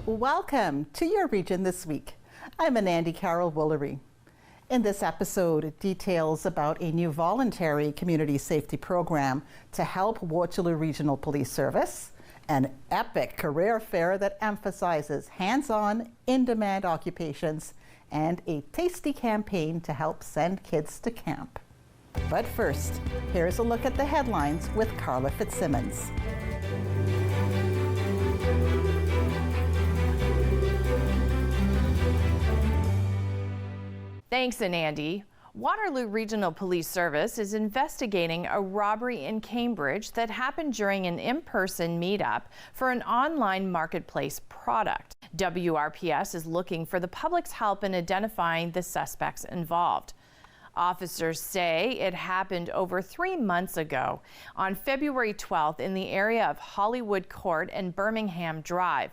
Welcome to Your Region This Week. I'm Andy Carroll Woolery. In this episode, details about a new voluntary community safety program to help Waterloo Regional Police Service, an epic career fair that emphasizes hands-on, in-demand occupations, and a tasty campaign to help send kids to camp. But first, here's a look at the headlines with Carla Fitzsimmons. Thanks, Andy. Waterloo Regional Police Service is investigating a robbery in Cambridge that happened during an in-person meetup for an online marketplace product. WRPS is looking for the public's help in identifying the suspects involved. Officers say it happened over 3 months ago on February 12th in the area of Hollywood Court and Birmingham Drive.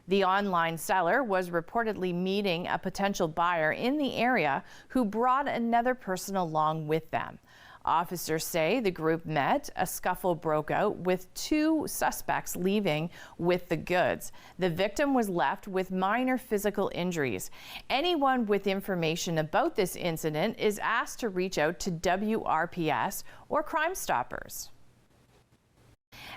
The online seller was reportedly meeting a potential buyer in the area who brought another person along with them. Officers say the group met, a scuffle broke out with 2 suspects leaving with the goods. The victim was left with minor physical injuries. Anyone with information about this incident is asked to reach out to WRPS or Crime Stoppers.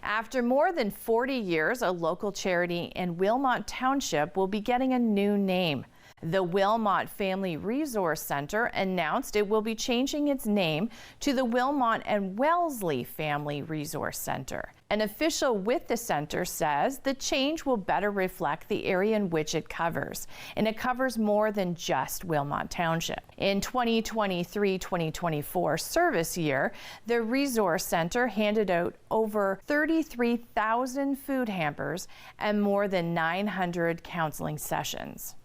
After more than 40 years, a local charity in Wilmot Township will be getting a new name. The Wilmot Family Resource Center announced it will be changing its name to the Wilmot and Wellesley Family Resource Center. An official with the center says the change will better reflect the area in which it covers, and it covers more than just Wilmot Township. In 2023-2024 service year, the Resource Center handed out over 33,000 food hampers and more than 900 counseling sessions.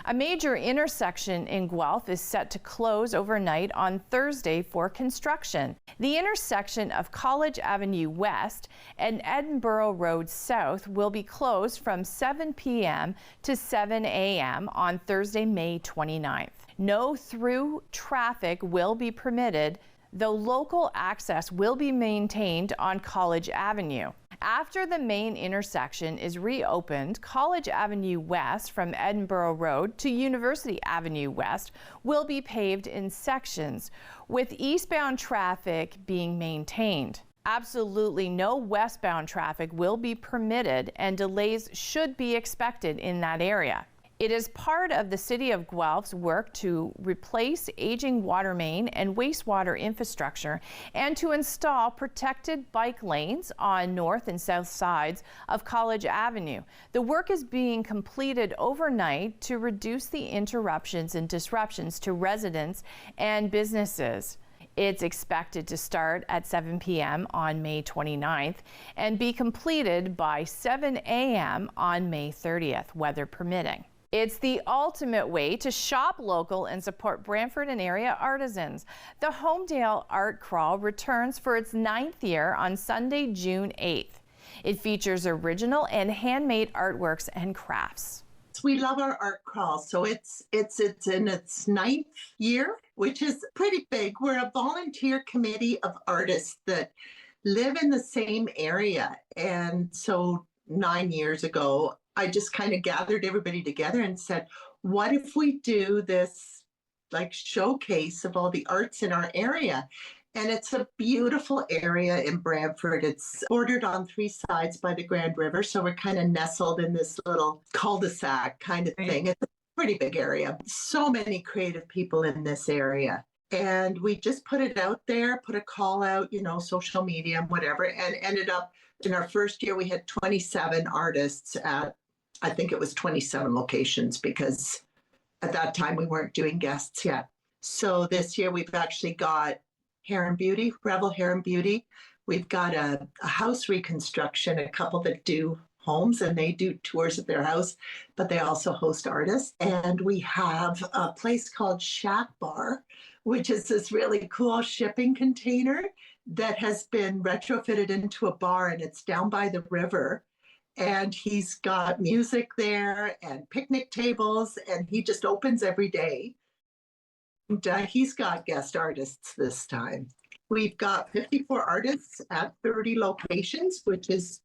A major intersection in Guelph is set to close overnight on Thursday for construction. The intersection of College Avenue West and Edinburgh Road South will be closed from 7 p.m. to 7 a.m. on Thursday, May 29th. No through traffic will be permitted, though local access will be maintained on College Avenue. After the main intersection is reopened, College Avenue West from Edinburgh Road to University Avenue West will be paved in sections, with eastbound traffic being maintained. Absolutely no westbound traffic will be permitted, and delays should be expected in that area. It is part of the City of Guelph's work to replace aging water main and wastewater infrastructure and to install protected bike lanes on north and south sides of College Avenue. The work is being completed overnight to reduce the interruptions and disruptions to residents and businesses. It's expected to start at 7 p.m. on May 29th and be completed by 7 a.m. on May 30th, weather permitting. It's the ultimate way to shop local and support Brantford and area artisans. The Homedale Art Crawl returns for its 9th year on Sunday, June 8th. It features original and handmade artworks and crafts. We love our art crawl, so it's in its 9th year, which is pretty big. We're a volunteer committee of artists that live in the same area, and so 9 years ago, I just kind of gathered everybody together and said, what if we do this like showcase of all the arts in our area? And it's a beautiful area in Brantford. It's bordered on 3 sides by the Grand River. So we're kind of nestled in this little cul-de-sac kind of thing. It's a pretty big area. So many creative people in this area. And we just put it out there, put a call out, social media and whatever, and ended up in our first year, we had 27 artists at, I think it was 27 locations, because at that time we weren't doing guests yet. So this year we've actually got Hair and Beauty, Revel Hair and Beauty. We've got a house reconstruction, a couple that do homes and they do tours of their house, but they also host artists. And we have a place called Shack Bar, which is this really cool shipping container that has been retrofitted into a bar, and it's down by the river. And he's got music there and picnic tables, and he just opens every day. And he's got guest artists this time. We've got 54 artists at 30 locations, which is,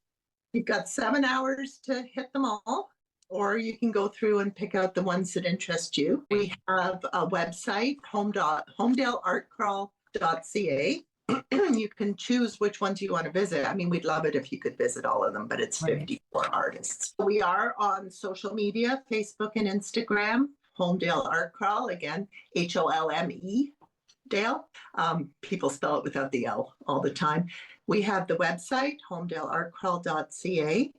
you've got 7 hours to hit them all. or you can go through and pick out the ones that interest you. We have a website, homedaleartcrawl.ca. You can choose which ones you want to visit. I mean, we'd love it if you could visit all of them, but it's 54 artists. We are on social media, Facebook and Instagram, Homedale Art Crawl, again, Holme Dale. People spell it without the L all the time. We have the website, homedaleartcrawl.ca.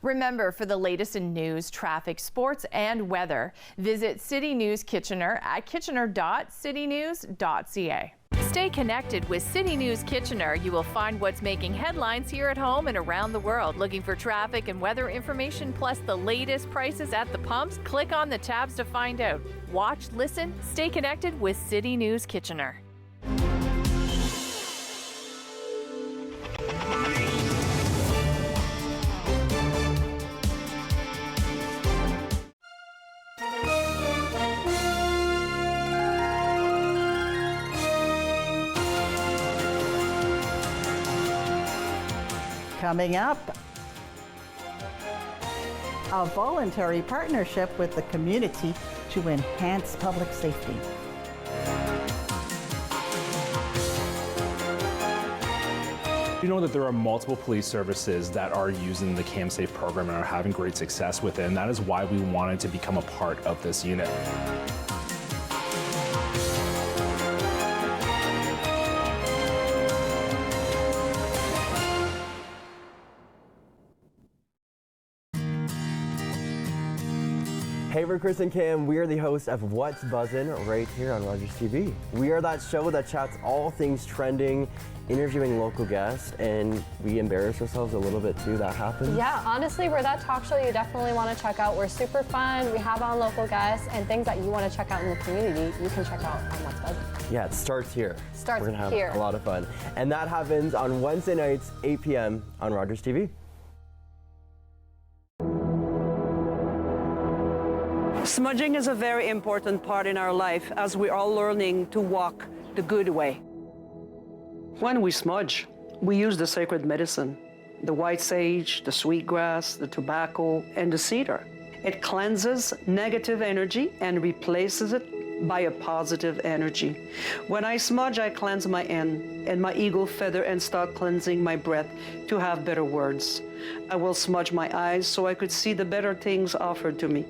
Remember, for the latest in news, traffic, sports, and weather, visit City News Kitchener at kitchener.citynews.ca. Stay connected with City News Kitchener. You will find what's making headlines here at home and around the world. Looking for traffic and weather information, plus the latest prices at the pumps? Click on the tabs to find out. Watch, listen, stay connected with City News Kitchener. Coming up, a voluntary partnership with the community to enhance public safety. You know that there are multiple police services that are using the CamSafe program and are having great success with it, and that is why we wanted to become a part of this unit. Hey, we're Chris and Cam. We are the hosts of What's Buzzin' right here on Rogers TV. We are that show that chats all things trending, interviewing local guests, and we embarrass ourselves a little bit too. That happens. Yeah, honestly, we're that talk show you definitely want to check out. We're super fun. We have on local guests and things that you want to check out in the community. You can check out on What's Buzzin'. Yeah, it starts here. Starts We're gonna have here. a lot of fun, and that happens on Wednesday nights, 8 p.m. on Rogers TV. Smudging is a very important part in our life as we're all learning to walk the good way. When we smudge, we use the sacred medicine, the white sage, the sweetgrass, the tobacco, and the cedar. It cleanses negative energy and replaces it by a positive energy. When I smudge, I cleanse my end and my eagle feather and start cleansing my breath to have better words. I will smudge my eyes so I could see the better things offered to me.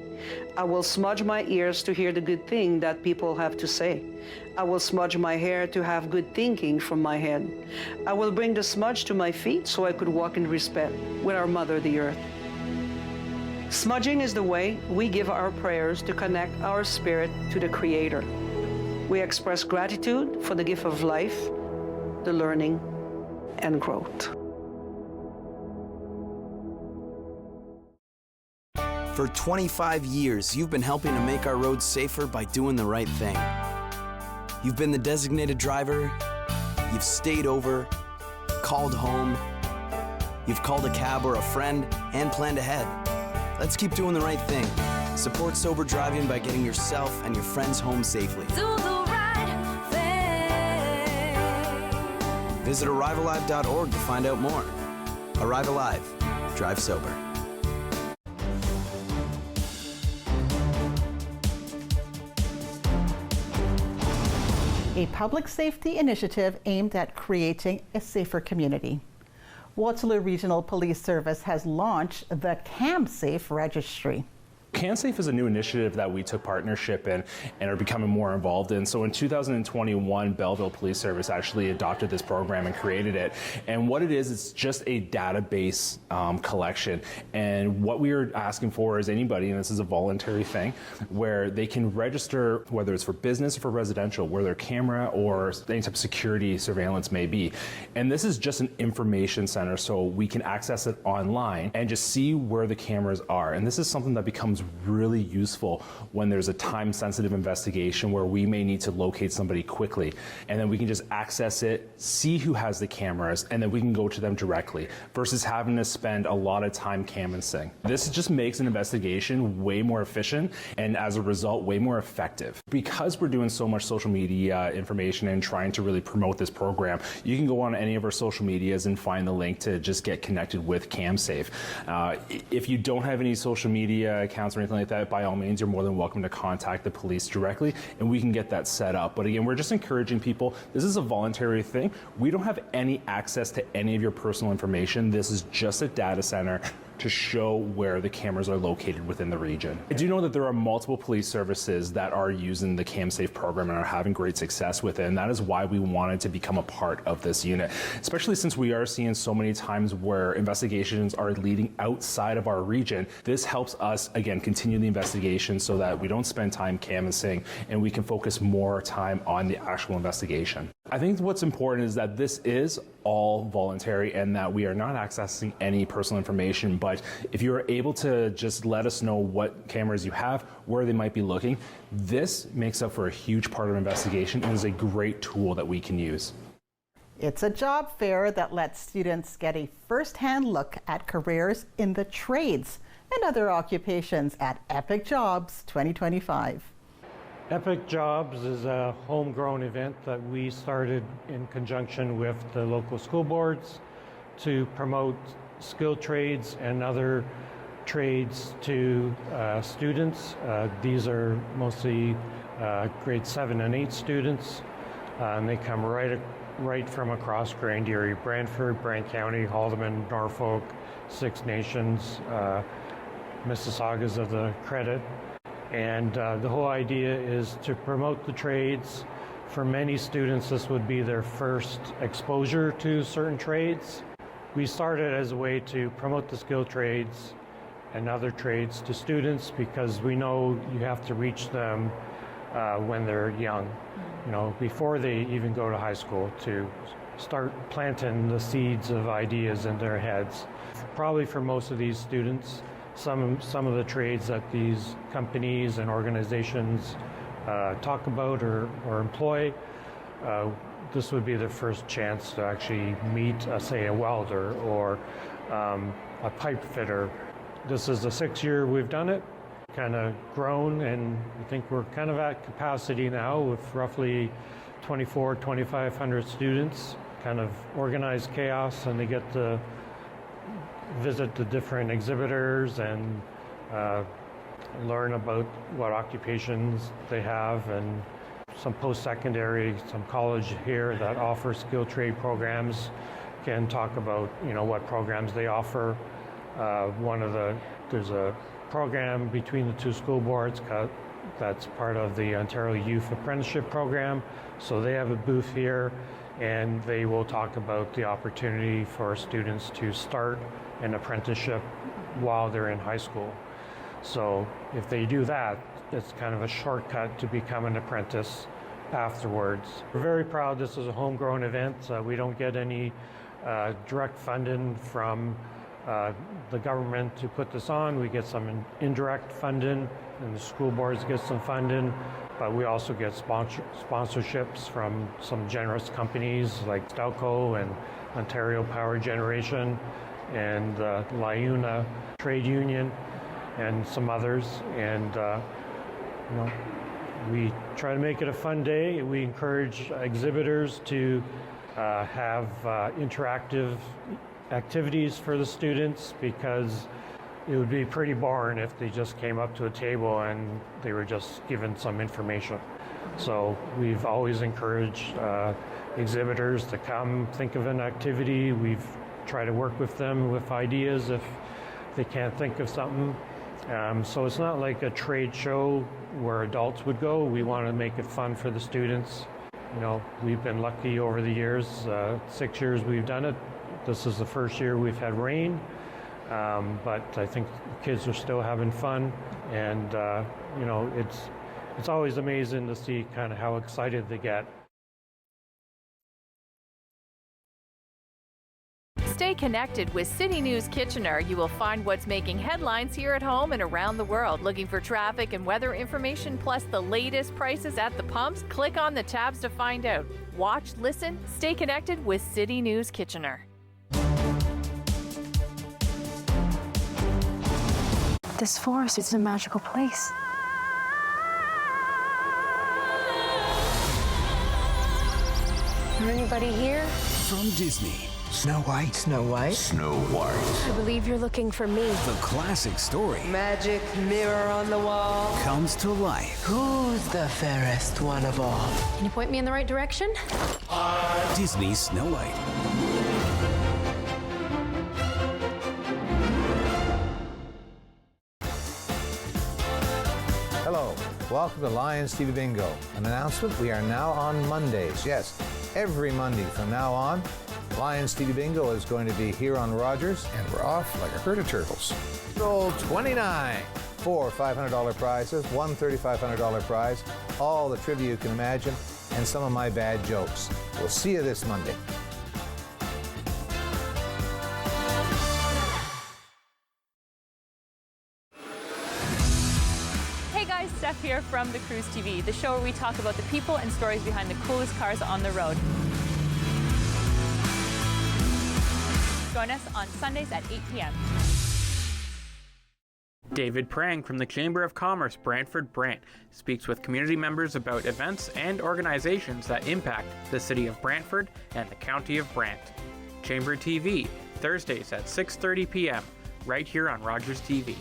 I will smudge my ears to hear the good thing that people have to say. I will smudge my hair to have good thinking from my head. I will bring the smudge to my feet so I could walk in respect with our Mother, the Earth. Smudging is the way we give our prayers to connect our spirit to the Creator. We express gratitude for the gift of life, the learning, and growth. For 25 years, you've been helping to make our roads safer by doing the right thing. You've been the designated driver, you've stayed over, called home, you've called a cab or a friend, and planned ahead. Let's keep doing the right thing. Support sober driving by getting yourself and your friends home safely. Do the right thing. Visit ArriveAlive.org to find out more. Arrive Alive. Drive sober. A public safety initiative aimed at creating a safer community. Waterloo Regional Police Service has launched the CamSafe Registry. CamSafe is a new initiative that we took partnership in and are becoming more involved in. So in 2021, Belleville Police Service actually adopted this program and created it. And what it is, it's just a database collection. And what we are asking for is anybody, and this is a voluntary thing, where they can register, whether it's for business or for residential, where their camera or any type of security surveillance may be. And this is just an information center, so we can access it online and just see where the cameras are. And this is something that becomes becomes really useful when there's a time-sensitive investigation where we may need to locate somebody quickly, and then we can just access it, see who has the cameras, and then we can go to them directly versus having to spend a lot of time canvassing. This just makes an investigation way more efficient and as a result way more effective. Because we're doing so much social media information and trying to really promote this program, you can go on any of our social medias and find the link to just get connected with CamSafe. If you don't have any social media accounts or anything like that, by all means, you're more than welcome to contact the police directly and we can get that set up. But again, we're just encouraging people, this is a voluntary thing. We don't have any access to any of your personal information. This is just a data center to show where the cameras are located within the region. I do know that there are multiple police services that are using the CamSafe program and are having great success with it, and that is why we wanted to become a part of this unit, especially since we are seeing so many times where investigations are leading outside of our region. This helps us, again, continue the investigation so that we don't spend time canvassing and we can focus more time on the actual investigation. I think what's important is that this is all voluntary and that we are not accessing any personal information, but if you are able to just let us know what cameras you have, where they might be looking, this makes up for a huge part of investigation and is a great tool that we can use. It's a job fair that lets students get a first-hand look at careers in the trades and other occupations at Epic Jobs 2025. Epic Jobs is a homegrown event that we started in conjunction with the local school boards to promote skilled trades and other trades to students. These are mostly grade 7 and 8 students, and they come right from across Grand Erie, Brantford, Brant County, Haldimand, Norfolk, Six Nations, Mississaugas of the Credit. And the whole idea is to promote the trades. For many students, this would be their first exposure to certain trades. We started as a way to promote the skilled trades and other trades to students because we know you have to reach them when they're young, before they even go to high school, to start planting the seeds of ideas in their heads. Probably for most of these students, some of the trades that these companies and organizations talk about or employ, this would be their first chance to actually meet, say, a welder or a pipe fitter. This is the 6th year we've done it, kind of grown, and I think we're kind of at capacity now with roughly 2,500 students, kind of organized chaos, and they get to visit the different exhibitors and learn about what occupations they have, and some post-secondary, some college here that offers skilled trade programs can talk about what programs they offer. There's a program between the two school boards that's part of the Ontario Youth Apprenticeship Program, so they have a booth here and they will talk about the opportunity for students to start an apprenticeship while they're in high school. So if they do that, it's kind of a shortcut to become an apprentice afterwards. We're very proud this is a homegrown event. We don't get any direct funding from the government to put this on. We get some indirect funding, and the school boards get some funding, but we also get sponsorships from some generous companies like Stelco and Ontario Power Generation and LIUNA Trade Union and some others. And we try to make it a fun day. We encourage exhibitors to have interactive activities for the students, because it would be pretty boring if they just came up to a table and they were just given some information. So we've always encouraged exhibitors to come think of an activity. We've tried to work with them with ideas if they can't think of something. So it's not like a trade show where adults would go. We want to make it fun for the students. We've been lucky over the years, 6 years we've done it. This is the first year we've had rain, but I think the kids are still having fun, and it's always amazing to see kind of how excited they get. Stay connected with City News Kitchener. You will find what's making headlines here at home and around the world. Looking for traffic and weather information plus the latest prices at the pumps? Click on the tabs to find out. Watch, listen, stay connected with City News Kitchener. This forest is a magical place. Is there anybody here? From Disney. Snow White. Snow White. Snow White. I believe you're looking for me. The classic story Magic mirror on the wall. comes to life. Who's the fairest one of all? Can you point me in the right direction? Disney's Snow White. Hello, welcome to Lions TV Bingo. An announcement, we are now on Mondays. Yes, every Monday from now on, Lions TV Bingo is going to be here on Rogers, and we're off like a herd of turtles. Roll 29. 4 $500 prizes, one $3,500 prize, all the trivia you can imagine, and some of my bad jokes. We'll see you this Monday. Hey guys, Steph here from The Cruise TV, the show where we talk about the people and stories behind the coolest cars on the road. Join us on Sundays at 8 p.m. David Prang from the Chamber of Commerce Brantford Brant speaks with community members about events and organizations that impact the city of Brantford and the county of Brant. Chamber TV, Thursdays at 6:30 p.m., right here on Rogers TV.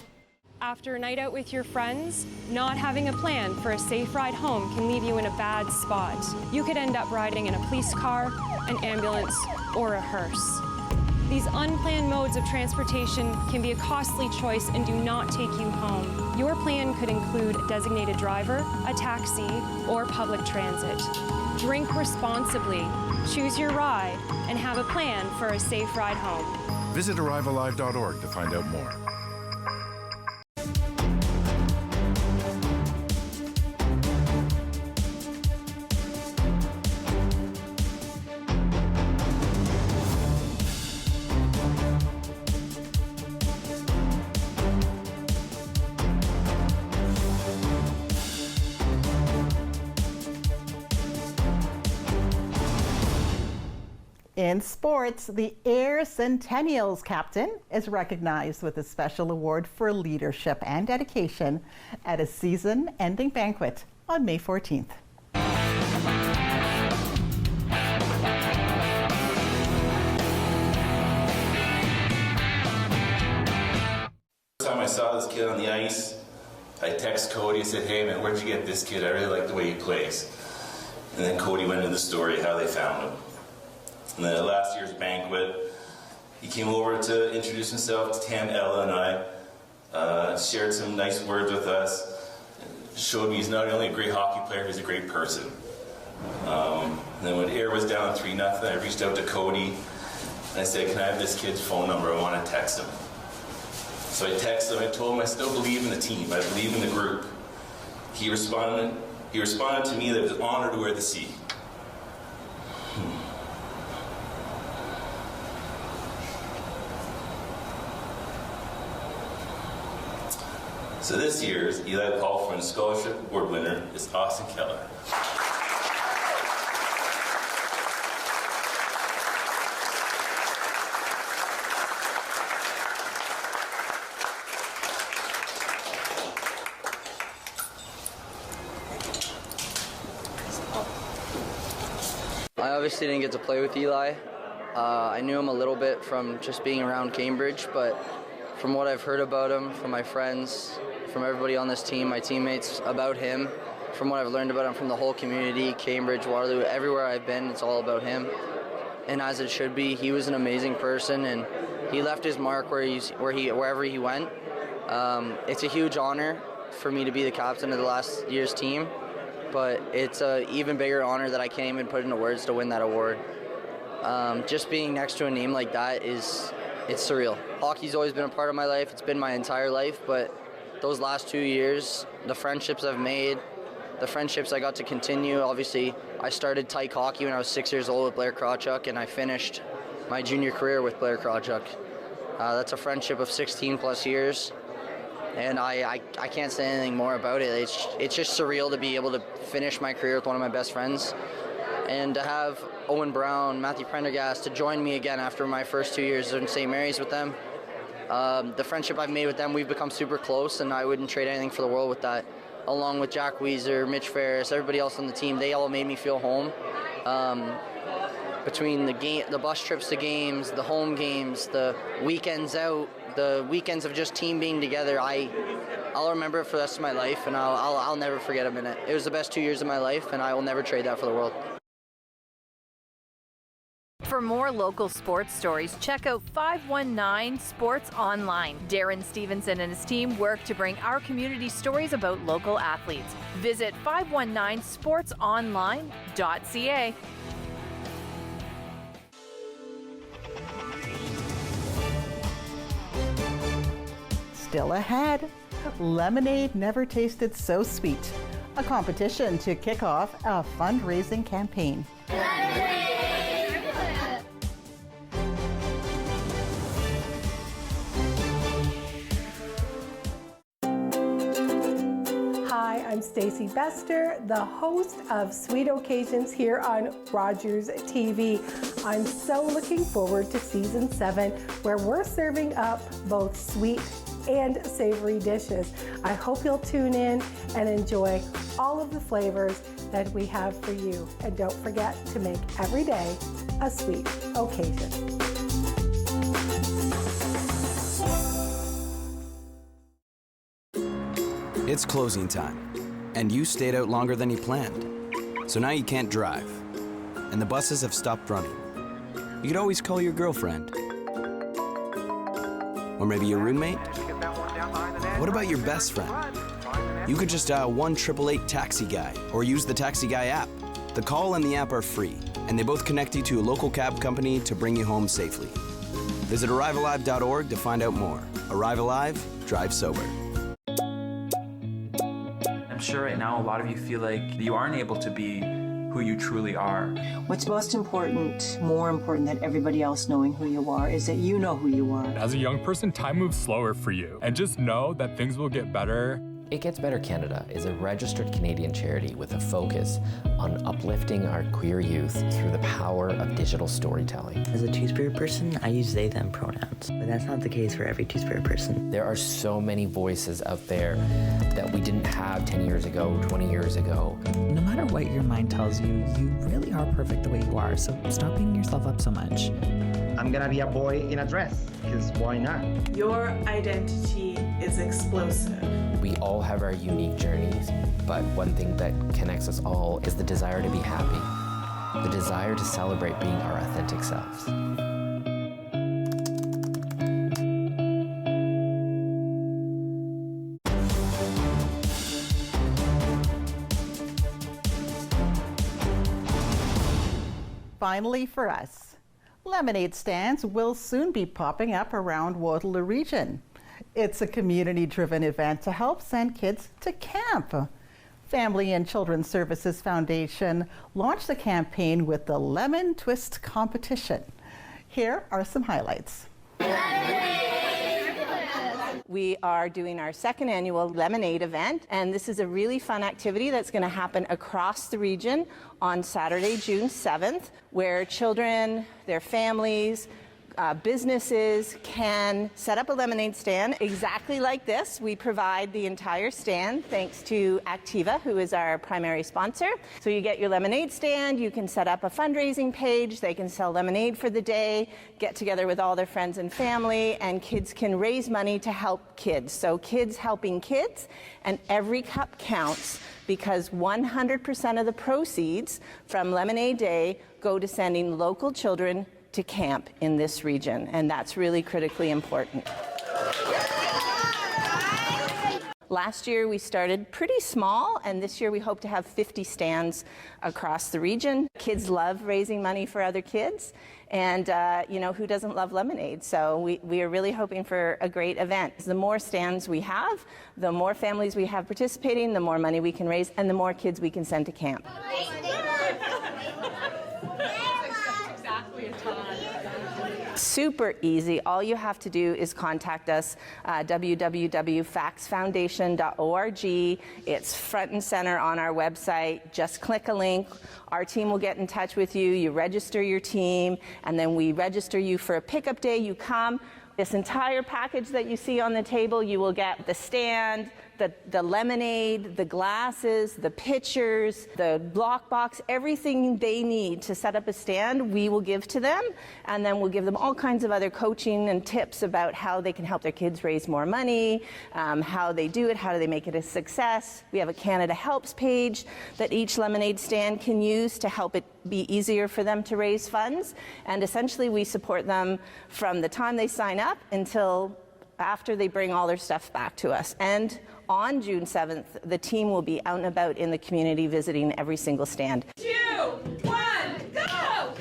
After a night out with your friends, not having a plan for a safe ride home can leave you in a bad spot. You could end up riding in a police car, an ambulance, or a hearse. These unplanned modes of transportation can be a costly choice and do not take you home. Your plan could include a designated driver, a taxi, or public transit. Drink responsibly, choose your ride, and have a plan for a safe ride home. Visit arrivealive.org to find out more. In sports, the Ayr Centennials captain is recognized with a special award for leadership and dedication at a season-ending banquet on May 14th. First time I saw this kid on the ice, I text Cody and said, "Hey man, where'd you get this kid? I really like the way he plays." And then Cody went into the story how they found him. And then at last year's banquet, he came over to introduce himself to Tam, Ella, and I. Shared some nice words with us. Showed me he's not only a great hockey player, he's a great person. And then when Ayr was down 3-0, I reached out to Cody and I said, "Can I have this kid's phone number? I want to text him." So I texted him. I told him I still believe in the team. I believe in the group. He responded to me that it was an honor to wear the C. So this year's Eli Paul Friend Scholarship Award winner is Austin Keller. I obviously didn't get to play with Eli. I knew him a little bit from just being around Cambridge, but from what I've heard about him, from my friends, from everybody on this team, my teammates, about him, from what I've learned about him from the whole community, Cambridge, Waterloo, everywhere I've been, it's all about him. And as it should be, he was an amazing person, and he left his mark wherever he went. It's a huge honor for me to be the captain of the last year's team, but it's an even bigger honor that I can't even put into words to win that award. Just being next to a name like that it's surreal. Hockey's always been a part of my life. It's been my entire life, but those last 2 years, the friendships I've made, the friendships I got to continue. Obviously, I started Tyke hockey when I was 6 years old with Blair Krawchuk, and I finished my junior career with Blair Krawchuk. That's a friendship of 16 plus years, and I can't say anything more about it. It's just surreal to be able to finish my career with one of my best friends, and to have Owen Brown, Matthew Prendergast to join me again after my first 2 years in St. Mary's with them. The friendship I've made with them, we've become super close, and I wouldn't trade anything for the world with that. Along with Jack Weezer, Mitch Ferris, everybody else on the team, they all made me feel home. Between the bus trips to games, the home games, the weekends out, the weekends of just team being together, I'll remember it for the rest of my life, and I'll never forget a minute. It was the best 2 years of my life, and I will never trade that for the world. For more local sports stories, check out 519 Sports Online. Darren Stevenson and his team work to bring our community stories about local athletes. Visit 519sportsonline.ca. Still ahead, lemonade never tasted so sweet. A competition to kick off a fundraising campaign. Hi, I'm Stacey Bester, the host of Sweet Occasions here on Rogers TV. I'm so looking forward to season 7, where we're serving up both sweet and savory dishes. I hope you'll tune in and enjoy all of the flavors that we have for you. And don't forget to make every day a sweet occasion. It's closing time, and you stayed out longer than you planned. So now you can't drive, and the buses have stopped running. You could always call your girlfriend. Or maybe your roommate? What about your best friend? You could just dial 1-888-TAXI-GUY or use the Taxi Guy app. The call and the app are free, and they both connect you to a local cab company to bring you home safely. Visit ArriveAlive.org to find out more. Arrive Alive, drive sober. I'm sure right now a lot of you feel like you aren't able to be who you truly are. What's most important, more important than everybody else knowing who you are, is that you know who you are. As a young person, time moves slower for you. And just know that things will get better. It Gets Better Canada is a registered Canadian charity with a focus on uplifting our queer youth through the power of digital storytelling. As a Two-Spirit person, I use they, them pronouns, but that's not the case for every Two-Spirit person. There are so many voices out there that we didn't have 10 years ago, 20 years ago. No matter what your mind tells you, you really are perfect the way you are, so stop beating yourself up so much. I'm gonna be a boy in a dress, because why not? Your identity is explosive. We all have our unique journeys, but one thing that connects us all is the desire to be happy, the desire to celebrate being our authentic selves. Finally for us, lemonade stands will soon be popping up around Waterloo Region. It's a community-driven event to help send kids to camp. Family and Children's Services Foundation launched the campaign with the Lemon Twist competition. Here are some highlights. We are doing our second annual Lemonade event, and this is a really fun activity that's going to happen across the region on Saturday, June 7th, where children, their families, businesses can set up a lemonade stand exactly like this. We provide the entire stand thanks to Activa, who is our primary sponsor. So you get your lemonade stand, you can set up a fundraising page, they can sell lemonade for the day, get together with all their friends and family, and kids can raise money to help kids. So kids helping kids, and every cup counts because 100% of the proceeds from Lemonade Day go to sending local children to camp in this region, and that's really critically important. Last year we started pretty small, and this year we hope to have 50 stands across the region. Kids love raising money for other kids, and you know, who doesn't love lemonade? So we are really hoping for a great event. The more stands we have, the more families we have participating, the more money we can raise, and the more kids we can send to camp. super easy. All you have to do is contact us, www.faxfoundation.org. It's front and center on our website. Just click a link. Our team will get in touch with you. You register your team, and then we register you for a pickup day. You come. This entire package that you see on the table, you will get the stand, the lemonade, the glasses, the pitchers, the block box, everything they need to set up a stand, we will give to them. And then we'll give them all kinds of other coaching and tips about how they can help their kids raise more money, how they do it, how do they make it a success. We have a Canada Helps page that each lemonade stand can use to help it be easier for them to raise funds. And essentially we support them from the time they sign up until after they bring all their stuff back to us. And on June 7th, the team will be out and about in the community visiting every single stand. 2, 1, go!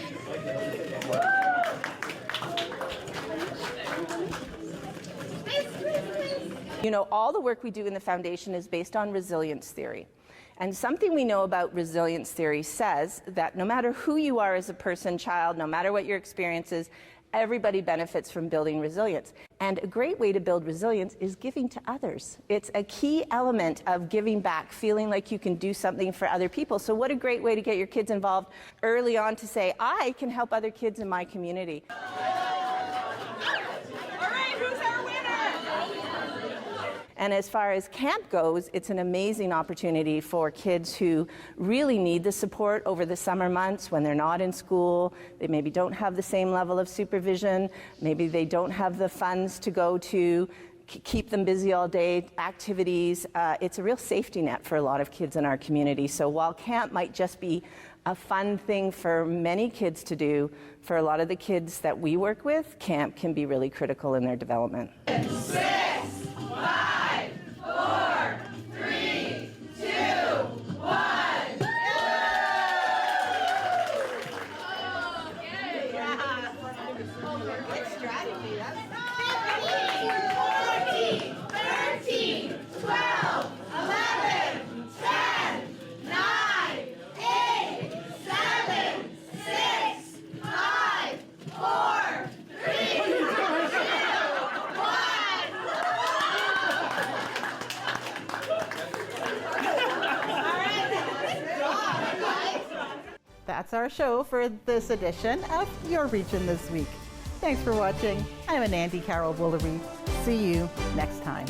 You know, all the work we do in the foundation is based on resilience theory. And something we know about resilience theory says that no matter who you are as a person, child, no matter what your experience is, everybody benefits from building resilience. And a great way to build resilience is giving to others. It's a key element of giving back, feeling like you can do something for other people. So what a great way to get your kids involved early on to say, I can help other kids in my community. And as far as camp goes, it's an amazing opportunity for kids who really need the support over the summer months when they're not in school. They maybe don't have the same level of supervision. Maybe they don't have the funds to go to keep them busy all day, activities. It's a real safety net for a lot of kids in our community. So while camp might just be a fun thing for many kids to do, for a lot of the kids that we work with, camp can be really critical in their development. 6, 5, 4, 3, 2, 1. That's our show for this edition of Your Region This Week. Thanks for watching. I'm Anandi Carol Woolery. See you next time.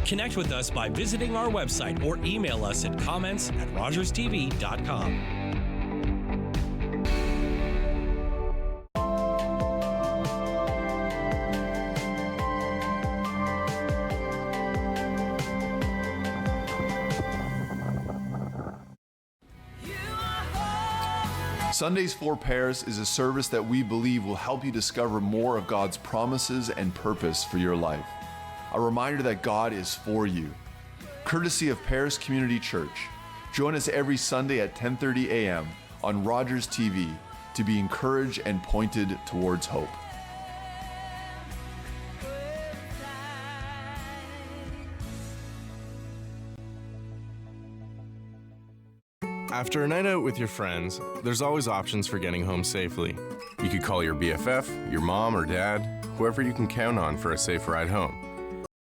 Connect with us by visiting our website or email us at comments@rogerstv.com. Sundays for Pairs is a service that we believe will help you discover more of God's promises and purpose for your life. A reminder that God is for you. Courtesy of Paris Community Church. Join us every Sunday at 10:30 a.m. on Rogers TV to be encouraged and pointed towards hope. After a night out with your friends, there's always options for getting home safely. You could call your BFF, your mom or dad, whoever you can count on for a safe ride home.